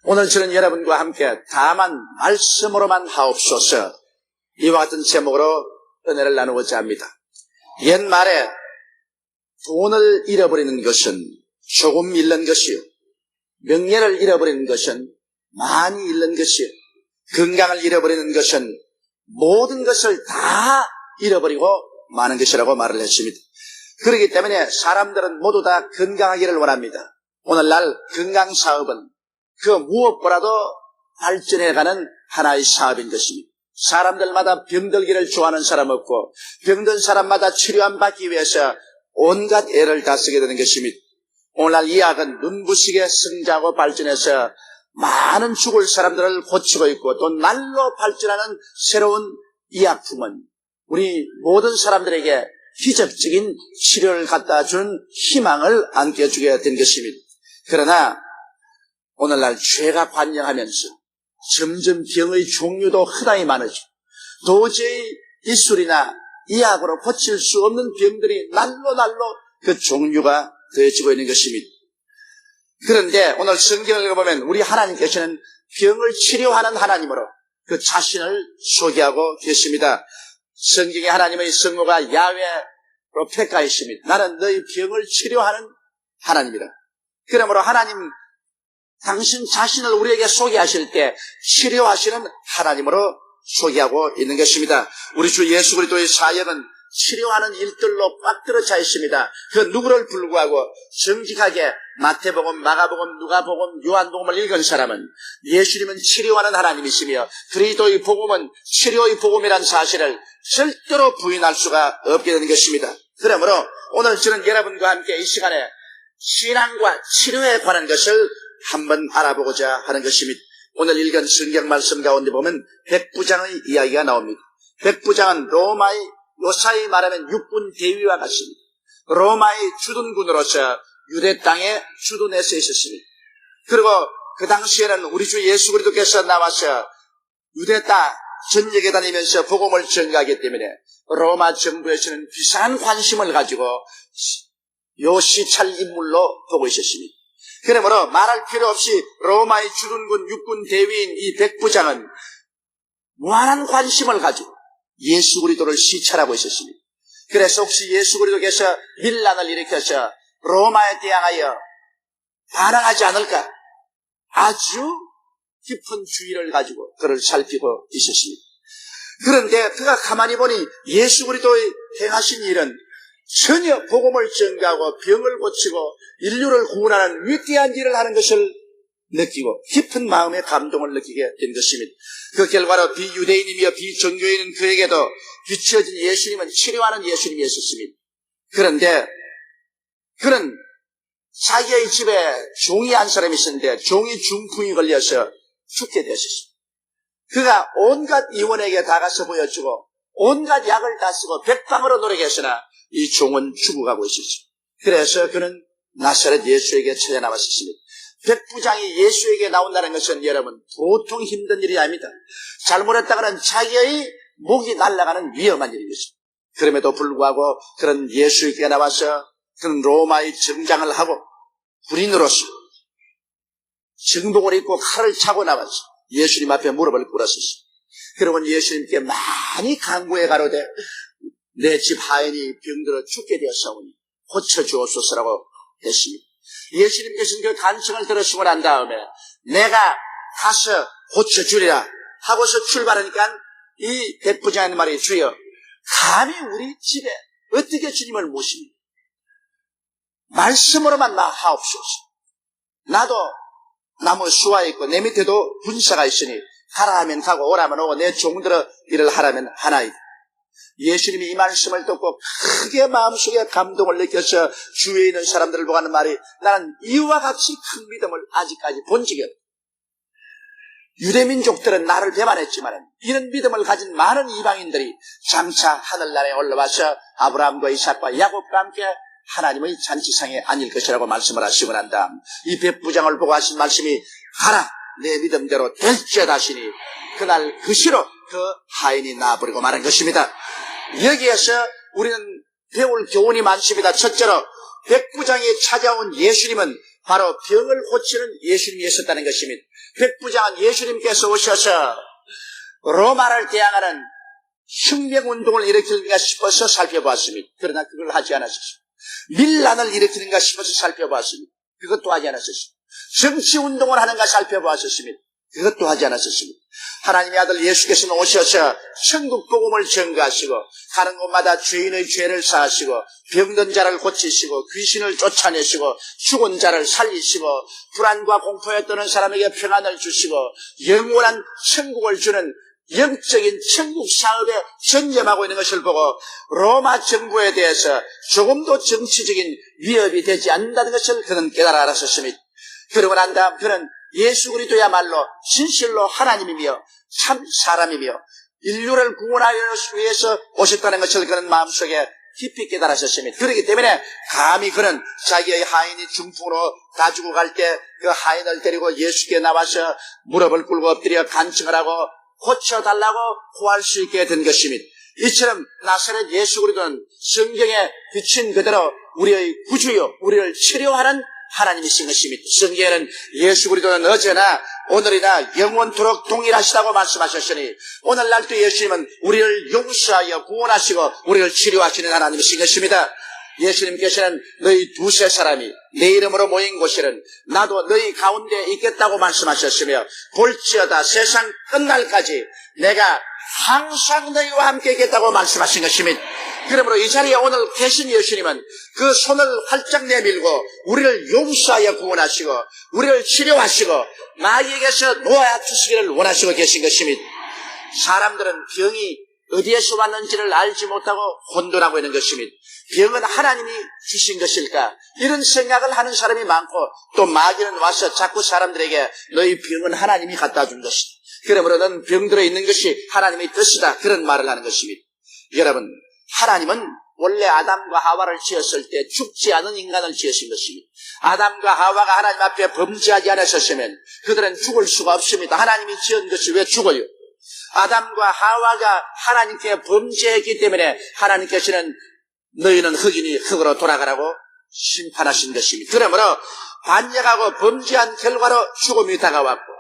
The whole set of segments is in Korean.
오늘 저는 여러분과 함께 다만 말씀으로만 하옵소서, 이와 같은 제목으로 은혜를 나누고자 합니다. 옛말에 돈을 잃어버리는 것은 조금 잃는 것이요, 명예를 잃어버리는 것은 많이 잃는 것이요, 건강을 잃어버리는 것은 모든 것을 다 잃어버리고 마는 것이라고 말을 했습니다. 그렇기 때문에 사람들은 모두 다 건강하기를 원합니다. 오늘날 건강사업은 그 무엇보다도 발전해가는 하나의 사업인 것입니다. 사람들마다 병들기를 좋아하는 사람 없고, 병든 사람마다 치료함 받기 위해서 온갖 애를 다 쓰게 되는 것입니다. 오늘날 이 약은 눈부시게 성장하고 발전해서 많은 죽을 사람들을 고치고 있고, 또 날로 발전하는 새로운 이 약품은 우리 모든 사람들에게 기적적인 치료를 갖다 주는 희망을 안겨주게 된 것입니다. 그러나 오늘날 죄가 관영하면서 점점 병의 종류도 흔하게 많아지고, 도저히 이술이나 이약으로 고칠 수 없는 병들이 날로 그 종류가 더해지고 있는 것입니다. 그런데 오늘 성경을 읽어보면 우리 하나님께서는 병을 치료하는 하나님으로 그 자신을 소개하고 계십니다. 성경에 하나님의 성모가 야훼 로페카이십니다. 나는 너희 병을 치료하는 하나님이라. 그러므로 하나님 당신 자신을 우리에게 소개하실 때 치료하시는 하나님으로 소개하고 있는 것입니다. 우리 주 예수 그리스도의 사역은 치료하는 일들로 꽉 들어차 있습니다. 그 누구를 불구하고 정직하게 마태복음, 마가복음, 누가복음, 요한복음을 읽은 사람은 예수님은 치료하는 하나님이시며 그리스도의 복음은 치료의 복음이란 사실을 절대로 부인할 수가 없게 되는 것입니다. 그러므로 오늘 저는 여러분과 함께 이 시간에 신앙과 치료에 관한 것을 한번 알아보고자 하는 것입니다. 오늘 읽은 성경 말씀 가운데 보면 백부장의 이야기가 나옵니다. 백부장은 로마의 요사이 말하면 육군 대위와 같습니다. 로마의 주둔군으로서 유대 땅에 주둔해서 있었습니다. 그리고 그 당시에는 우리 주 예수 그리스도께서 나와서 유대 땅 전역에 다니면서 복음을 전가하기 때문에 로마 정부에서는 비싼 관심을 가지고 요 시찰 인물로 보고 있었습니다. 그러므로 말할 필요 없이 로마의 주둔군 육군 대위인 이 백부장은 무한한 관심을 가지고 예수 그리스도를 시찰하고 있었습니다. 그래서 혹시 예수 그리스도께서 밀란을 일으켜서 로마에 대항하여 반항하지 않을까, 아주 깊은 주의를 가지고 그를 살피고 있었습니다. 그런데 그가 가만히 보니 예수 그리스도의 행하신 일은 전혀 복음을 전가하고 병을 고치고 인류를 구원하는 위대한 일을 하는 것을 느끼고 깊은 마음의 감동을 느끼게 된 것입니다. 그 결과로 비유대인이며 비종교인은 그에게도 비춰진 예수님은 치료하는 예수님이었습니다. 그런데 그는 자기의 집에 종이 한 사람이 있었는데 종이 중풍이 걸려서 죽게 되었습니다. 그가 온갖 의원에게 다가서 보여주고 온갖 약을 다 쓰고 백방으로 노력했으나 이 종은 죽어가고 있었습니다. 그래서 그는 나사렛 예수에게 찾아나왔습니다. 백부장이 예수에게 나온다는 것은 여러분 보통 힘든 일이 아닙니다. 잘못했다가는 자기의 목이 날아가는 위험한 일이었습니다. 그럼에도 불구하고 그런 예수에게 나와서 그는 로마의 정장을 하고 군인으로서 정복을 입고 칼을 차고 나와서 예수님 앞에 무릎을 꿇었습니다. 그러면 예수님께 많이 간구해 가로되 내 집 하인이 병들어 죽게 되었사오니 고쳐주옵소서라고 했습니다. 예수님께서는 그 간청을 들으시고 난 다음에 내가 가서 고쳐주리라 하고서 출발하니까 이 백부장의 말이, 주여 감히 우리 집에 어떻게 주님을 모십니까? 말씀으로만 하옵소서. 나도 나무 수와 있고 내 밑에도 군사가 있으니 가라 하면 가고 오라 하면 오고 내 종들의 일을 하라면 하나이다. 예수님이 이 말씀을 듣고 크게 마음속에 감동을 느껴서 주위에 있는 사람들을 보고 하는 말이, 나는 이와 같이 큰 믿음을 아직까지 본 적이 없다. 유대민족들은 나를 배반했지만 이런 믿음을 가진 많은 이방인들이 장차 하늘나라에 올라와서 아브라함과 이삭과 야곱과 함께 하나님의 잔치상에 앉을 것이라고 말씀을 하시고 난 다음 이 백부장을 보고 하신 말씀이, 가라 내 믿음대로 될지어다 하시니 그날 그 시로 그 하인이 나아버리고 말한 것입니다. 여기에서 우리는 배울 교훈이 많습니다. 첫째로 백부장이 찾아온 예수님은 바로 병을 고치는 예수님이 있었다는 것입니다. 백부장은 예수님께서 오셔서 로마를 대항하는 혁명운동을 일으키는가 싶어서 살펴보았습니다. 그러나 그걸 하지 않았습니다. 밀란을 일으키는가 싶어서 살펴보았습니다. 그것도 하지 않았습니다. 정치운동을 하는가 살펴보았습니다. 그것도 하지 않았습니다. 하나님의 아들 예수께서는 오셔서 천국 복음을 전가하시고 가는 곳마다 죄인의 죄를 사하시고 병든 자를 고치시고 귀신을 쫓아내시고 죽은 자를 살리시고 불안과 공포에 떠는 사람에게 평안을 주시고 영원한 천국을 주는 영적인 천국 사업에 전념하고 있는 것을 보고 로마 정부에 대해서 조금도 정치적인 위협이 되지 않는다는 것을 그는 깨달아 알았었습니다. 그러고 난 다음 그는 예수 그리스도야말로 진실로 하나님이며 참 사람이며 인류를 구원하기 위해서 오셨다는 것을 그는 마음속에 깊이 깨달았었습니다. 그렇기 때문에 감히 그는 자기의 하인이 중풍으로 가지고 갈 때 그 하인을 데리고 예수께 나와서 무릎을 꿇고 엎드려 간청을 하고 고쳐달라고 구할 수 있게 된 것입니다. 이처럼 나사렛 예수 그리스도는 성경에 비친 그대로 우리의 구주요 우리를 치료하는 하나님이신 것입니다. 성경에는 예수 그리스도는 어제나 오늘이나 영원토록 동일하시다고 말씀하셨으니 오늘날도 예수님은 우리를 용서하여 구원하시고 우리를 치료하시는 하나님이신 것입니다. 예수님께서는 너희 두세 사람이 내 이름으로 모인 곳에는 나도 너희 가운데 있겠다고 말씀하셨으며 볼지어다 세상 끝날까지 내가 항상 너희와 함께 있겠다고 말씀하신 것입니다. 그러므로 이 자리에 오늘 계신 예수님은 그 손을 활짝 내밀고 우리를 용서하여 구원하시고 우리를 치료하시고 마귀에게서 놓아주시기를 원하시고 계신 것입니다. 사람들은 병이 어디에서 왔는지를 알지 못하고 혼돈하고 있는 것입니다. 병은 하나님이 주신 것일까? 이런 생각을 하는 사람이 많고 또 마귀는 와서 자꾸 사람들에게 너희 병은 하나님이 갖다 준 것이다. 그러므로 넌 병들어 있는 것이 하나님의 뜻이다. 그런 말을 하는 것입니다. 여러분, 하나님은 원래 아담과 하와를 지었을 때 죽지 않은 인간을 지으신 것입니다. 아담과 하와가 하나님 앞에 범죄하지 않았었으면 그들은 죽을 수가 없습니다. 하나님이 지은 것이 왜 죽어요? 아담과 하와가 하나님께 범죄했기 때문에 하나님께서는 너희는 흙이니 흙으로 돌아가라고 심판하신 것입니다. 그러므로 반역하고 범죄한 결과로 죽음이 다가왔고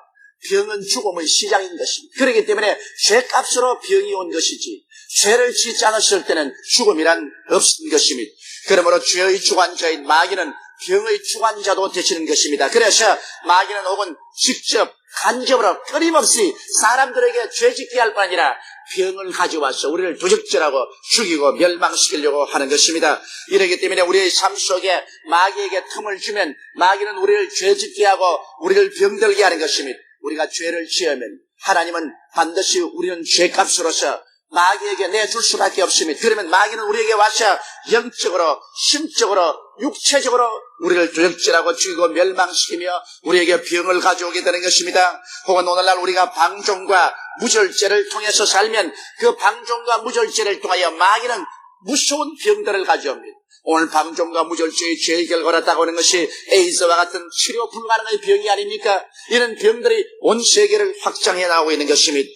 병은 죽음의 시작인 것입니다. 그렇기 때문에 죄값으로 병이 온 것이지 죄를 짓지 않았을 때는 죽음이란 없는 것입니다. 그러므로 죄의 주관자인 마귀는 병의 주관자도 되시는 것입니다. 그래서 마귀는 혹은 직접 간접으로 끊임없이 사람들에게 죄짓게 할 뿐 아니라 병을 가져와서 우리를 도적질하고 죽이고 멸망시키려고 하는 것입니다. 이렇기 때문에 우리의 삶 속에 마귀에게 틈을 주면 마귀는 우리를 죄짓게 하고 우리를 병들게 하는 것입니다. 우리가 죄를 지으면 하나님은 반드시 우리는 죄값으로서 마귀에게 내줄 수밖에 없습니다. 그러면 마귀는 우리에게 와서 영적으로, 심적으로, 육체적으로 우리를 도적질하고 죽이고 멸망시키며 우리에게 병을 가져오게 되는 것입니다. 혹은 오늘날 우리가 방종과 무절제를 통해서 살면 그 방종과 무절제를 통하여 마귀는 무서운 병들을 가져옵니다. 오늘 방종과 무절제의 죄의 결과로 다가오는 것이 에이즈와 같은 치료 불가능의 병이 아닙니까? 이런 병들이 온 세계를 확장해 나오고 있는 것입니다.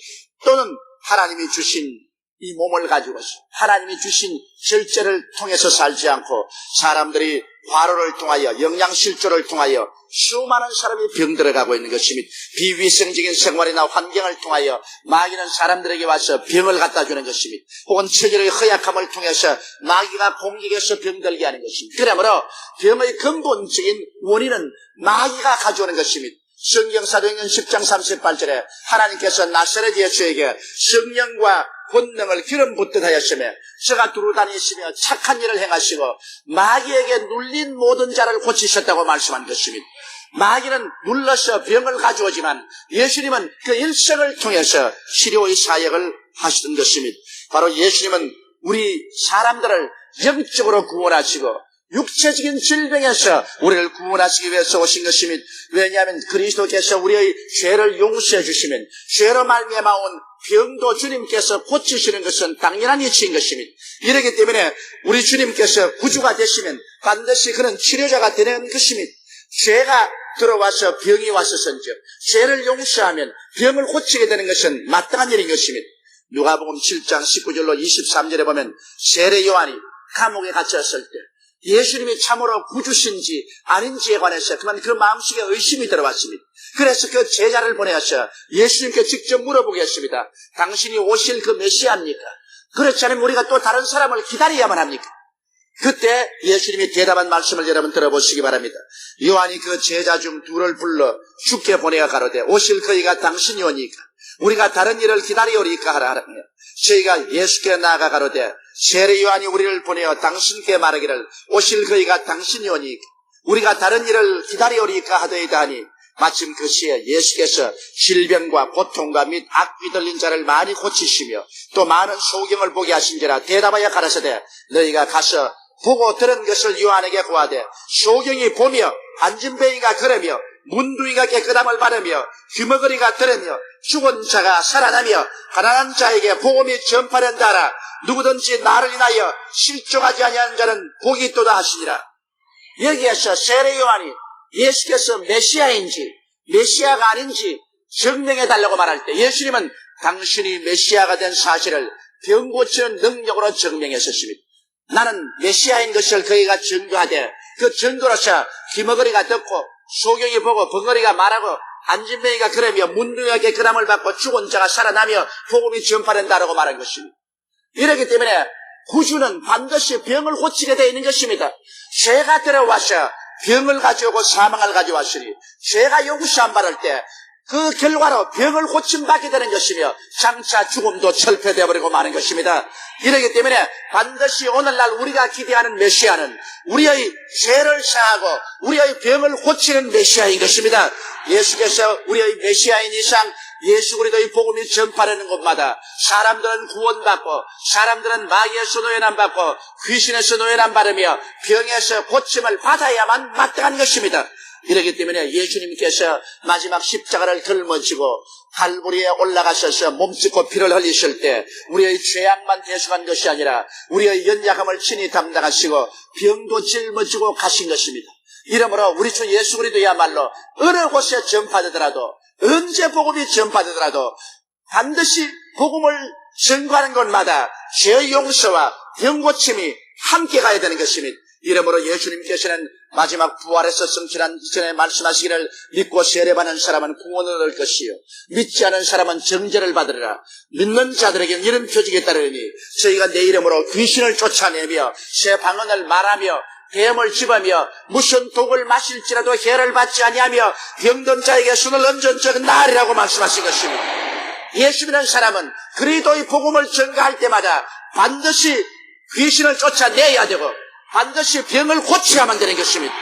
또는 하나님이 주신 이 몸을 가지고서 하나님이 주신 절제를 통해서 살지 않고 사람들이 과로를 통하여 영양실조를 통하여 수많은 사람이 병들어가고 있는 것입니다. 비위생적인 생활이나 환경을 통하여 마귀는 사람들에게 와서 병을 갖다 주는 것입니다. 혹은 체질의 허약함을 통해서 마귀가 공격해서 병들게 하는 것입니다. 그러므로 병의 근본적인 원인은 마귀가 가져오는 것입니다. 성경 사도행전 10장 38절에 하나님께서 나사렛 예수에게 성령과 권능을 기름 붓듯 하였으며 저가 두루 다니시며 착한 일을 행하시고 마귀에게 눌린 모든 자를 고치셨다고 말씀한 것입니다. 마귀는 눌러서 병을 가져오지만 예수님은 그 일생을 통해서 치료의 사역을 하시던 것입니다. 바로 예수님은 우리 사람들을 영적으로 구원하시고 육체적인 질병에서 우리를 구원하시기 위해서 오신 것입니다. 왜냐하면 그리스도께서 우리의 죄를 용서해 주시면 죄로 말미암아 온 병도 주님께서 고치시는 것은 당연한 이치인 것입니다. 이렇기 때문에 우리 주님께서 구주가 되시면 반드시 그는 치료자가 되는 것입니다. 죄가 들어와서 병이 왔었은즉 죄를 용서하면 병을 고치게 되는 것은 마땅한 일인 것입니다. 누가복음 7장 19절로 23절에 보면 세례 요한이 감옥에 갇혔을 때 예수님이 참으로 구주신지 아닌지에 관해서 그만 그 마음속에 의심이 들어왔습니다. 그래서 그 제자를 보내서 예수님께 직접 물어보겠습니다. 당신이 오실 그 메시아입니까? 그렇지 않으면 우리가 또 다른 사람을 기다려야만 합니까? 그때 예수님이 대답한 말씀을 여러분 들어보시기 바랍니다. 요한이 그 제자 중 둘을 불러 주께 보내어 가로되 오실 그이가 당신이오니까 우리가 다른 일을 기다리오리까 하라. 저희가 예수께 나아가 가로되 세례 요한이 우리를 보내어 당신께 말하기를 오실 그이가 당신이오니까 우리가 다른 일을 기다리오리까 하더이다 하니 마침 그 시에 예수께서 질병과 고통과 및 악귀 들린 자를 많이 고치시며 또 많은 소경을 보게 하신지라 대답하여 가라사대 너희가 가서 보고 들은 것을 요한에게 고하되 소경이 보며 안진뱅이가 걸으며 문둥이가 깨끗함을 받으며 귀머거리가 들으며 죽은 자가 살아나며 가난한 자에게 복음이 전파된다 하라. 누구든지 나를 인하여 실족하지 아니하는 자는 복이 있도다 하시니라. 여기에서 세례 요한이 예수께서 메시아인지 메시아가 아닌지 증명해 달라고 말할 때 예수님은 당신이 메시아가 된 사실을 병 고치는 능력으로 증명했었습니다. 나는 메시아인 것을 그이가 증거하되 그 증거로서 귀머거리가 듣고 소경이 보고 벙어리가 말하고 안진뱅이가 그러며 문둥이가 깨끗함을 받고 죽은 자가 살아나며 복음이 전파된다라고 말한 것입니다. 이렇기 때문에 구주는 반드시 병을 고치게 되어 있는 것입니다. 죄가 들어와서 병을 가져오고 사망을 가져왔으니 죄가 용서안 받을 때 그 결과로 병을 고침받게 되는 것이며 장차 죽음도 철폐되어 버리고 마는 것입니다. 이렇기 때문에 반드시 오늘날 우리가 기대하는 메시아는 우리의 죄를 사하고 우리의 병을 고치는 메시아인 것입니다. 예수께서 우리의 메시아인 이상 예수 그리스도의 복음이 전파되는 곳마다 사람들은 구원받고 사람들은 마귀에서 노예남 받고 귀신에서 노예남 받으며 병에서 고침을 받아야만 마땅한 것입니다. 이렇기 때문에 예수님께서 마지막 십자가를 짊어지고 갈보리에 올라가셔서 몸짓고 피를 흘리실 때 우리의 죄악만 대속한 것이 아니라 우리의 연약함을 친히 담당하시고 병도 짊어지고 가신 것입니다. 이러므로 우리 주 예수 그리스도야말로 어느 곳에 전파되더라도 언제 복음이 전파되더라도 반드시 복음을 전가하는 곳마다 죄의 용서와 병 고침이 함께 가야 되는 것입니다. 이러므로 예수님께서는 마지막 부활에서 성취한 이전에 말씀하시기를 믿고 세례받는 사람은 구원을 얻을 것이요 믿지 않은 사람은 정죄를 받으리라. 믿는 자들에게는 이런 표징이 따르니 저희가 내 이름으로 귀신을 쫓아내며 새 방언을 말하며 뱀을 집으며 무슨 독을 마실지라도 해를 받지 아니하며 병든 자에게 손을 얹은 적은 나리라고 말씀하신 것입니다. 예수 믿는 사람은 그리스도의 복음을 전가할 때마다 반드시 귀신을 쫓아내야 되고 반드시 병을 고쳐야만 되는 것입니다.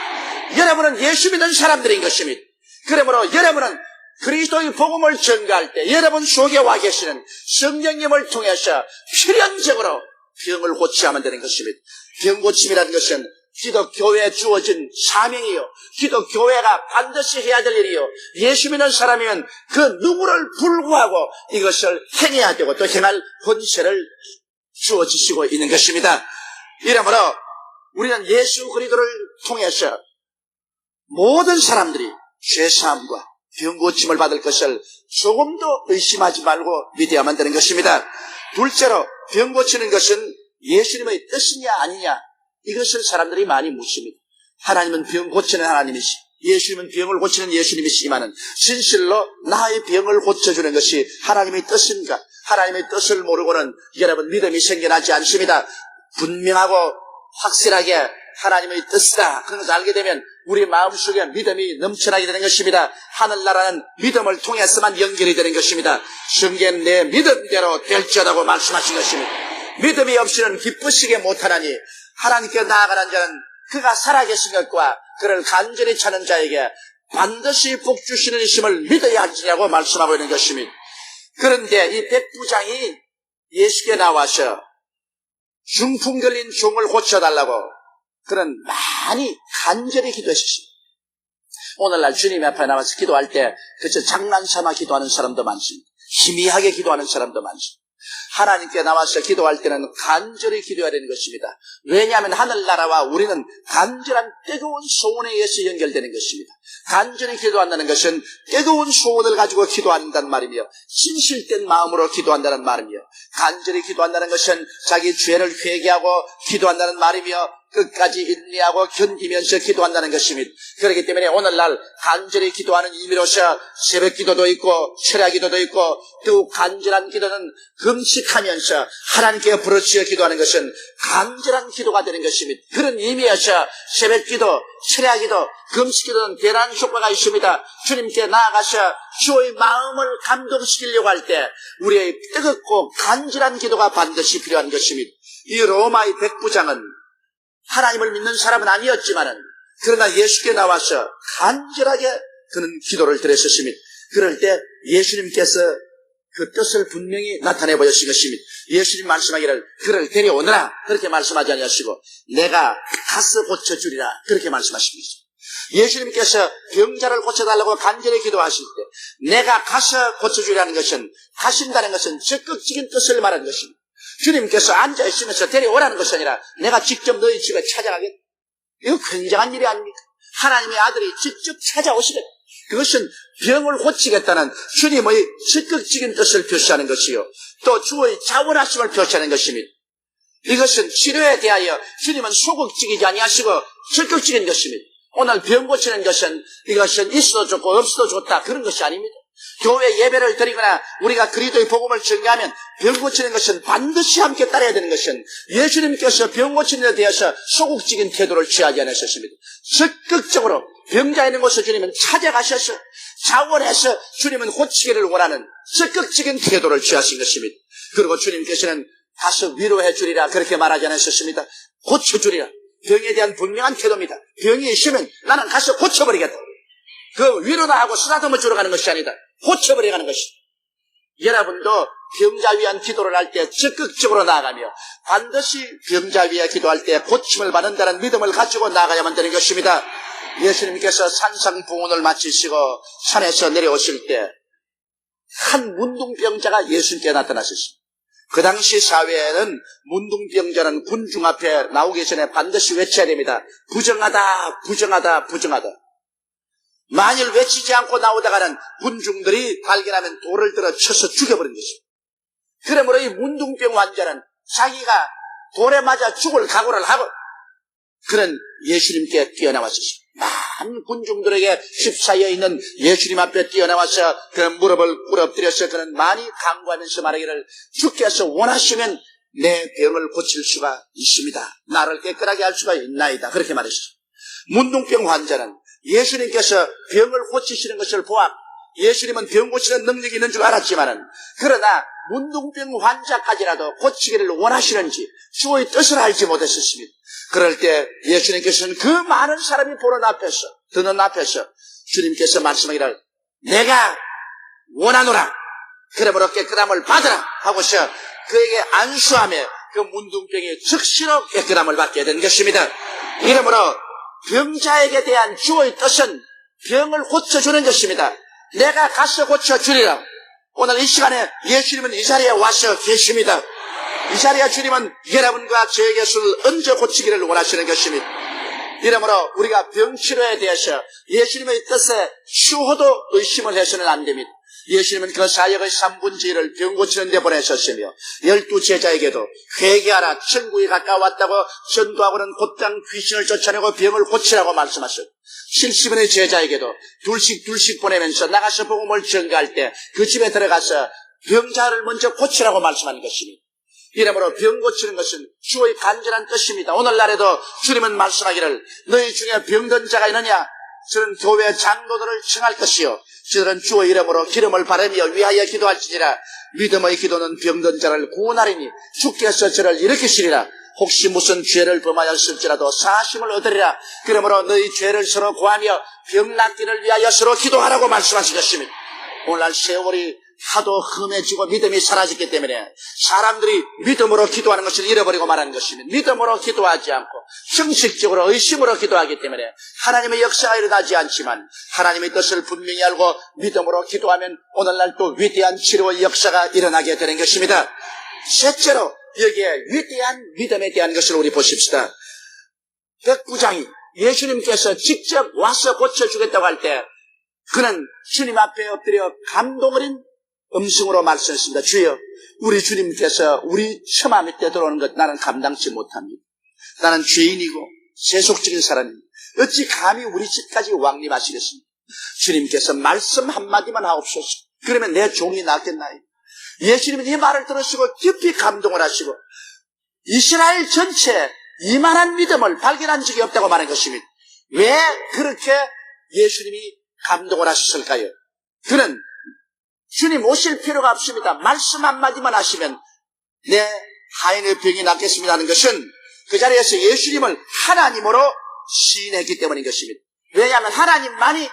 여러분은 예수 믿는 사람들인 것입니다. 그러므로 여러분은 그리스도의 복음을 전가할 때 여러분 속에 와 계시는 성령님을 통해서 필연적으로 병을 고쳐야만 되는 것입니다. 병 고침이라는 것은 기독교회에 주어진 사명이요 기독교회가 반드시 해야 될 일이요 예수 믿는 사람이면 그 누구를 불구하고 이것을 행해야 되고 또 행할 권세를 주어지시고 있는 것입니다. 이러므로 우리는 예수 그리스도를 통해서 모든 사람들이 죄사함과 병고침을 받을 것을 조금도 의심하지 말고 믿어야만 되는 것입니다. 둘째로 병고치는 것은 예수님의 뜻이냐 아니냐 이것을 사람들이 많이 묻습니다. 하나님은 병 고치는 하나님이시 예수님은 병을 고치는 예수님이시지만은 진실로 나의 병을 고쳐주는 것이 하나님의 뜻인가? 하나님의 뜻을 모르고는 여러분 믿음이 생겨나지 않습니다. 분명하고 확실하게 하나님의 뜻이다 그런 것을 알게 되면 우리 마음속에 믿음이 넘쳐나게 되는 것입니다. 하늘나라는 믿음을 통해서만 연결이 되는 것입니다. 성경은 내 믿음대로 될지어다고 말씀하신 것입니다. 믿음이 없이는 기쁘시게 못하나니 하나님께 나아가는 자는 그가 살아계신 것과 그를 간절히 찾는 자에게 반드시 복 주시는 이심을 믿어야 할지라고 말씀하고 있는 것입니다. 그런데 이 백부장이 예수께 나와서 중풍 걸린 종을 고쳐달라고 그런 많이 간절히 기도했습니다. 오늘날 주님 앞에 나와서 기도할 때 그저 장난삼아 기도하는 사람도 많습니다. 희미하게 기도하는 사람도 많습니다. 하나님께 나와서 기도할 때는 간절히 기도해야 되는 것입니다. 왜냐하면 하늘나라와 우리는 간절한 뜨거운 소원에 의해서 연결되는 것입니다. 간절히 기도한다는 것은 뜨거운 소원을 가지고 기도한다는 말이며 진실된 마음으로 기도한다는 말이며 간절히 기도한다는 것은 자기 죄를 회개하고 기도한다는 말이며 끝까지 인내하고 견디면서 기도한다는 것입니다. 그렇기 때문에 오늘날 간절히 기도하는 의미로서 새벽 기도도 있고 철야 기도도 있고 또 간절한 기도는 금식하면서 하나님께 부르짖어 기도하는 것은 간절한 기도가 되는 것입니다. 그런 의미에서 새벽 기도, 철야 기도, 금식 기도는 대단한 효과가 있습니다. 주님께 나아가서 주의 마음을 감동시키려고 할 때 우리의 뜨겁고 간절한 기도가 반드시 필요한 것입니다. 이 로마의 백부장은 하나님을 믿는 사람은 아니었지만은 그러나 예수께 나와서 간절하게 그는 기도를 드렸었습니다. 그럴 때 예수님께서 그 뜻을 분명히 나타내 보였을 것입니다. 예수님 말씀하기를 그를 데려오너라 그렇게 말씀하지 아니하시고 내가 가서 고쳐주리라 그렇게 말씀하십니다. 예수님께서 병자를 고쳐달라고 간절히 기도하실 때 내가 가서 고쳐주리라는 것은 가신다는 것은 적극적인 뜻을 말하는 것입니다. 주님께서 앉아있으면서 데려오라는 것이 아니라 내가 직접 너희 집에 찾아가겠다. 이거 굉장한 일이 아닙니까? 하나님의 아들이 직접 찾아오시겠다. 그것은 병을 고치겠다는 주님의 적극적인 뜻을 표시하는 것이요. 또 주의 자원하심을 표시하는 것입니다. 이것은 치료에 대하여 주님은 소극적이지 아니하시고 적극적인 것입니다. 오늘 병 고치는 것은 이것은 있어도 좋고 없어도 좋다 그런 것이 아닙니다. 교회 예배를 드리거나 우리가 그리스도의 복음을 전가하면 병 고치는 것은 반드시 함께 따라야 되는 것은 예수님께서 병 고치는 데 대해서 소극적인 태도를 취하지 않으셨습니다. 적극적으로 병자 있는 곳을 주님은 찾아가셔서 자원해서 주님은 고치기를 원하는 적극적인 태도를 취하신 것입니다. 그리고 주님께서는 가서 위로해 주리라 그렇게 말하지 않으셨습니다. 고쳐주리라. 병에 대한 분명한 태도입니다. 병이 있으면 나는 가서 고쳐버리겠다. 그 위로다 하고 쓰다듬어 주러 가는 것이 아니다. 고쳐버려 가는 것이다. 여러분도 병자 위한 기도를 할 때 적극적으로 나아가며 반드시 병자 위에 기도할 때 고침을 받는다는 믿음을 가지고 나아가야만 되는 것입니다. 예수님께서 산상봉헌을 마치시고 산에서 내려오실 때 한 문둥병자가 예수님께 나타나셨습니다. 그 당시 사회에는 문둥병자는 군중 앞에 나오기 전에 반드시 외쳐야 됩니다. 부정하다, 부정하다, 부정하다. 만일 외치지 않고 나오다가는 군중들이 발견하면 돌을 들어 쳐서 죽여버린 것입니다. 그러므로 이 문둥병 환자는 자기가 돌에 맞아 죽을 각오를 하고 그는 예수님께 뛰어나왔습니다. 많은 군중들에게 휩싸여 있는 예수님 앞에 뛰어나와서 그 무릎을 꿇어뜨려서 그는 많이 간구하면서 말하기를 주께서 원하시면 내 병을 고칠 수가 있습니다. 나를 깨끗하게 할 수가 있나이다. 그렇게 말했습니다. 문둥병 환자는 예수님께서 병을 고치시는 것을 보아 예수님은 병 고치는 능력이 있는 줄 알았지만은 그러나 문둥병 환자까지라도 고치기를 원하시는지 주의 뜻을 알지 못했었습니다. 그럴 때 예수님께서는 그 많은 사람이 보는 앞에서 듣는 앞에서 주님께서 말씀하기를 내가 원하노라 그러므로 깨끗함을 받으라 하고서 그에게 안수하며 그 문둥병이 즉시로 깨끗함을 받게 된 것입니다. 이러므로 병자에게 대한 주의 뜻은 병을 고쳐주는 것입니다. 내가 가서 고쳐주리라. 오늘 이 시간에 예수님은 이 자리에 와서 계십니다. 이 자리에 주님은 여러분과 저에게 술 얹어 고치기를 원하시는 것입니다. 이러므로 우리가 병치료에 대해서 예수님의 뜻에 추호도 의심을 해서는 안 됩니다. 예수님은 그 사역의 3분의 1을 병 고치는 데 보내셨으며 12제자에게도 회개하라 천국이 가까웠다고 전도하고는 곧장 귀신을 쫓아내고 병을 고치라고 말씀하셨고 70인의 제자에게도 둘씩 보내면서 나가서 복음을 전가할 때 그 집에 들어가서 병자를 먼저 고치라고 말씀하는 것입니다. 이러므로 병 고치는 것은 주의 간절한 뜻입니다. 오늘날에도 주님은 말씀하기를 너희 중에 병든 자가 있느냐 저는 교회 장로들을 청할 것이요 저들은 주의 이름으로 기름을 바르며 위하여 기도할지니라. 믿음의 기도는 병든 자를 구원하리니 주께서 저를 일으키시리라. 혹시 무슨 죄를 범하였을지라도 사심을 얻으리라. 그러므로 너희 죄를 서로 구하며 병 낫기를 위하여 서로 기도하라고 말씀하신 것입니다. 오늘날 세월이 하도 험해지고 믿음이 사라졌기 때문에 사람들이 믿음으로 기도하는 것을 잃어버리고 말하는 것입니다. 믿음으로 기도하지 않고 형식적으로 의심으로 기도하기 때문에 하나님의 역사가 일어나지 않지만 하나님의 뜻을 분명히 알고 믿음으로 기도하면 오늘날 또 위대한 치료의 역사가 일어나게 되는 것입니다. 셋째로 여기에 위대한 믿음에 대한 것을 우리 보십시다. 백부장이 예수님께서 직접 와서 고쳐주겠다고 할 때 그는 주님 앞에 엎드려 감동 어린 음성으로 말씀했습니다. 주여, 우리 주님께서 우리 처마 밑에 들어오는 것 나는 감당치 못합니다. 나는 죄인이고 세속적인 사람입니다. 어찌 감히 우리 집까지 왕림하시겠습니까? 주님께서 말씀 한마디만 하옵소서. 그러면 내 종이 낫겠나요? 예수님은 이 말을 들으시고 깊이 감동을 하시고 이스라엘 전체에 이만한 믿음을 발견한 적이 없다고 말한 것입니다. 왜 그렇게 예수님이 감동을 하셨을까요? 그는 주님 오실 필요가 없습니다. 말씀 한마디만 하시면 내 하인의 병이 낫겠습니다 하는 것은 그 자리에서 예수님을 하나님으로 시인했기 때문인 것입니다. 왜냐하면 하나님만이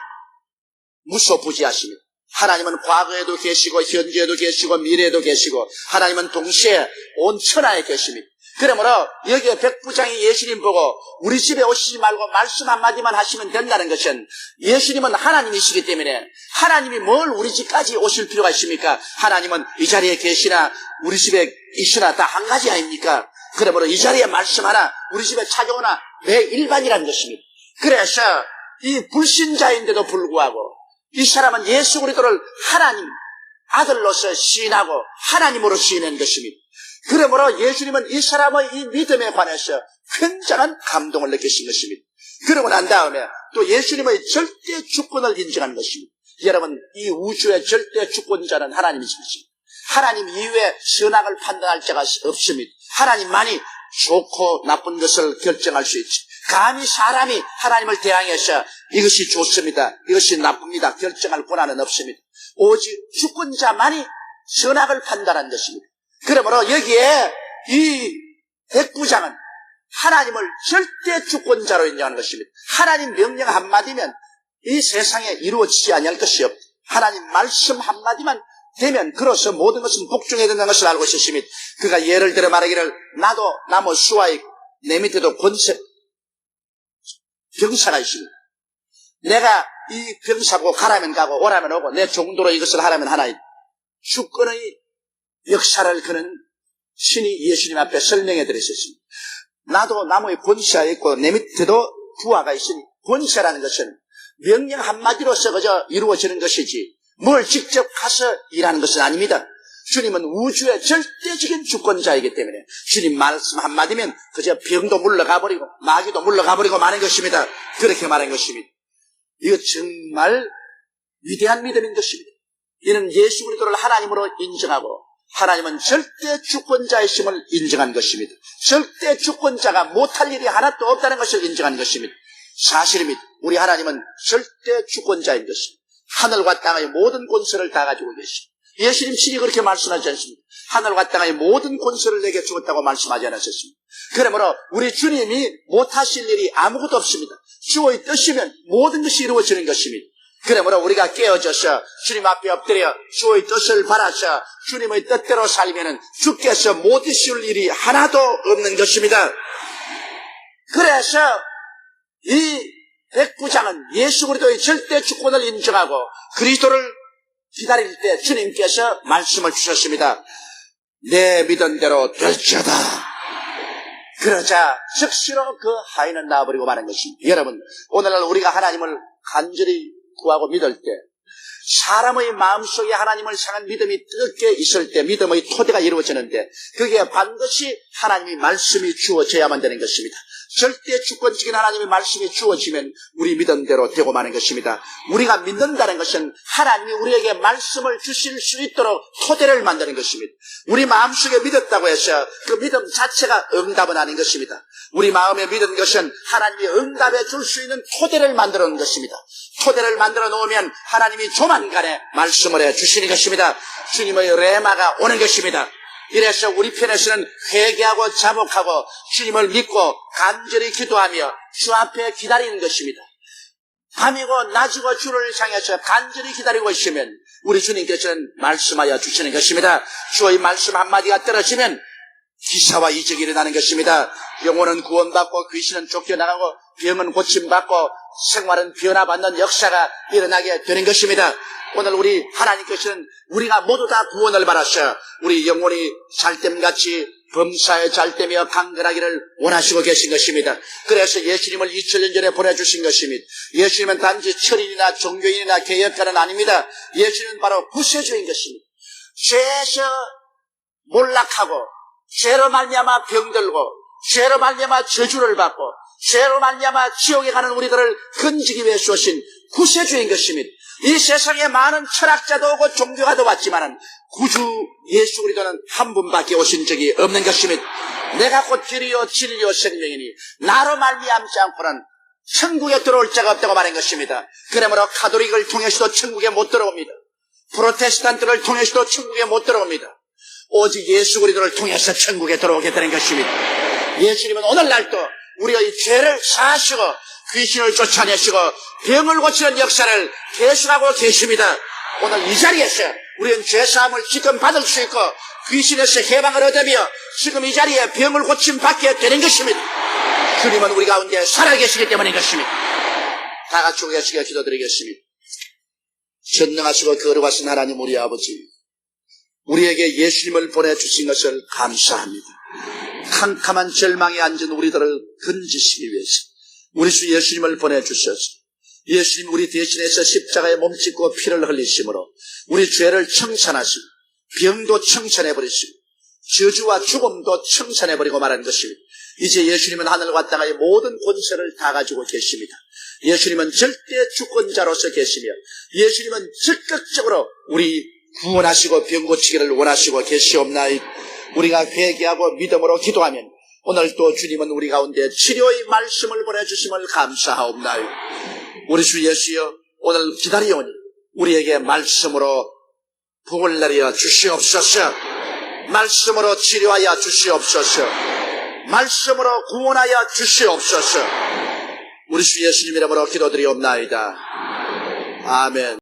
무소부지하십니다. 하나님은 과거에도 계시고 현재에도 계시고 미래에도 계시고 하나님은 동시에 온 천하에 계십니다. 그러므로 여기에 백부장이 예수님 보고 우리 집에 오시지 말고 말씀 한마디만 하시면 된다는 것은 예수님은 하나님이시기 때문에 하나님이 뭘 우리 집까지 오실 필요가 있습니까? 하나님은 이 자리에 계시나 우리 집에 있으나 다 한 가지 아닙니까? 그러므로 이 자리에 말씀 하나 우리 집에 찾아오나 매 일반이라는 것입니다. 그래서 이 불신자인데도 불구하고 이 사람은 예수 그리스도를 하나님 아들로서 시인하고 하나님으로 시인한 것입니다. 그러므로 예수님은 이 사람의 이 믿음에 관해서 굉장한 감동을 느끼신 것입니다. 그러고 난 다음에 또 예수님의 절대 주권을 인정하는 것입니다. 여러분, 이 우주의 절대 주권자는 하나님이십니다. 하나님 이외에 선악을 판단할 자가 없습니다. 하나님만이 좋고 나쁜 것을 결정할 수 있지. 감히 사람이 하나님을 대항해서 이것이 좋습니다, 이것이 나쁩니다 결정할 권한은 없습니다. 오직 주권자만이 선악을 판단하는 것입니다. 그러므로 여기에 이 백부장은 하나님을 절대 주권자로 인정하는 것입니다. 하나님 명령 한마디면 이 세상에 이루어지지 아니할 것이 없다. 하나님 말씀 한마디만 되면 그로서 모든 것은 복종해야 된다는 것을 알고 있으십니다. 그가 예를 들어 말하기를 나도 나무 수와의 내 밑에도 권세 병사가 있습니다. 내가 이 병사고 가라면 가고 오라면 오고 내 정도로 이것을 하라면 하나이다. 주권의 역사를 그는 신이 예수님 앞에 설명해 드렸습니다. 나도 나무의 권세가 있고 내 밑에도 부하가 있으니 권세라는 것은 명령 한마디로서 그저 이루어지는 것이지 뭘 직접 가서 일하는 것은 아닙니다. 주님은 우주의 절대적인 주권자이기 때문에 주님 말씀 한마디면 그저 병도 물러가버리고 마귀도 물러가버리고 마는 것입니다. 그렇게 말한 것입니다. 이거 정말 위대한 믿음인 것입니다. 이는 예수 그리스도를 하나님으로 인정하고 하나님은 절대 주권자이심을 인정한 것입니다. 절대 주권자가 못할 일이 하나도 없다는 것을 인정한 것입니다. 사실입니다. 우리 하나님은 절대 주권자인 것입니다. 하늘과 땅의 모든 권세를 다 가지고 계십니다. 예수님 친히 그렇게 말씀하지 않습니다. 하늘과 땅의 모든 권세를 내게 주었다고 말씀하지 않으셨습니다. 그러므로 우리 주님이 못하실 일이 아무것도 없습니다. 주의 뜻이면 모든 것이 이루어지는 것입니다. 그러므로 우리가 깨어져서 주님 앞에 엎드려 주의 뜻을 바라서 주님의 뜻대로 살면은 주께서 못 이실 일이 하나도 없는 것입니다. 그래서 이 백부장은 예수 그리스도의 절대 주권을 인정하고 그리스도를 기다릴 때 주님께서 말씀을 주셨습니다. 내 믿은 대로 될지어다. 그러자 즉시로 그 하인은 나와버리고 마는 것입니다. 여러분, 오늘날 우리가 하나님을 간절히 구하고 믿을 때 사람의 마음속에 하나님을 향한 믿음이 뜨겁게 있을 때 믿음의 토대가 이루어지는데 그게 반드시 하나님의 말씀이 주어져야만 되는 것입니다. 절대 주권적인 하나님의 말씀이 주어지면 우리 믿은 대로 되고 마는 것입니다. 우리가 믿는다는 것은 하나님이 우리에게 말씀을 주실 수 있도록 토대를 만드는 것입니다. 우리 마음속에 믿었다고 해서 그 믿음 자체가 응답은 아닌 것입니다. 우리 마음에 믿은 것은 하나님이 응답해 줄 수 있는 토대를 만들어 놓은 것입니다. 토대를 만들어 놓으면 하나님이 조만간에 말씀을 해 주시는 것입니다. 주님의 레마가 오는 것입니다. 이래서 우리 편에서는 회개하고 자복하고 주님을 믿고 간절히 기도하며 주 앞에 기다리는 것입니다. 밤이고 낮이고 주를 향해서 간절히 기다리고 있으면 우리 주님께서는 말씀하여 주시는 것입니다. 주의 말씀 한마디가 떨어지면 기사와 이적이 일어나는 것입니다. 영혼은 구원받고 귀신은 쫓겨나가고 병은 고침받고 생활은 변화받는 역사가 일어나게 되는 것입니다. 오늘 우리 하나님께서는 우리가 모두 다 구원을 받아서 우리 영혼이 잘됨같이 범사에 잘되며 강건하기를 원하시고 계신 것입니다. 그래서 예수님을 2000년 전에 보내주신 것입니다. 예수님은 단지 철인이나 종교인이나 개혁가는 아닙니다. 예수님은 바로 구세주인 것입니다. 죄에서 몰락하고 죄로 말미암아 병들고 죄로 말미암아 저주를 받고 죄로 말미암아 지옥에 가는 우리들을 건지기 위해 주신 구세주인 것입니다. 이 세상에 많은 철학자도 오고 종교가도 왔지만 구주 예수 그리스도는 한 분밖에 오신 적이 없는 것입니다. 내가 곧 길이요 진리요 생명이니 나로 말미암지 않고는 천국에 들어올 자가 없다고 말한 것입니다. 그러므로 가톨릭을 통해서도 천국에 못 들어옵니다. 프로테스탄트를 통해서도 천국에 못 들어옵니다. 오직 예수 그리스도를 통해서 천국에 들어오게 되는 것입니다. 예수님은 오늘날도 우리의 죄를 사하시고 귀신을 쫓아내시고 병을 고치는 역사를 계속하고 계십니다. 오늘 이 자리에서 우리는 죄사함을 지금 받을 수 있고 귀신에서 해방을 얻으며 지금 이 자리에 병을 고침 받게 되는 것입니다. 주님은 우리 가운데 살아계시기 때문인 것입니다. 다 같이 우리가 기도드리겠습니다. 전능하시고 거룩하신 하나님 우리 아버지, 우리에게 예수님을 보내주신 것을 감사합니다. 캄캄한 절망에 앉은 우리들을 건지시기 위해서 우리 주 예수님을 보내주셔서 예수님 우리 대신해서 십자가에 몸짓고 피를 흘리심으로 우리 죄를 청산하시고 병도 청산해버리시고 저주와 죽음도 청산해버리고 말하는 것입니다. 이제 예수님은 하늘과 땅의 모든 권세를 다 가지고 계십니다. 예수님은 절대 주권자로서 계시며 예수님은 적극적으로 우리 구원하시고 병 고치기를 원하시고 계시옵나이다. 우리가 회개하고 믿음으로 기도하면 오늘 또 주님은 우리 가운데 치료의 말씀을 보내주심을 감사하옵나이다. 우리 주 예수여, 오늘 기다리오니 우리에게 말씀으로 복을 내려 주시옵소서. 말씀으로 치료하여 주시옵소서. 말씀으로 구원하여 주시옵소서. 우리 주 예수님 이름으로 기도드리옵나이다. 아멘.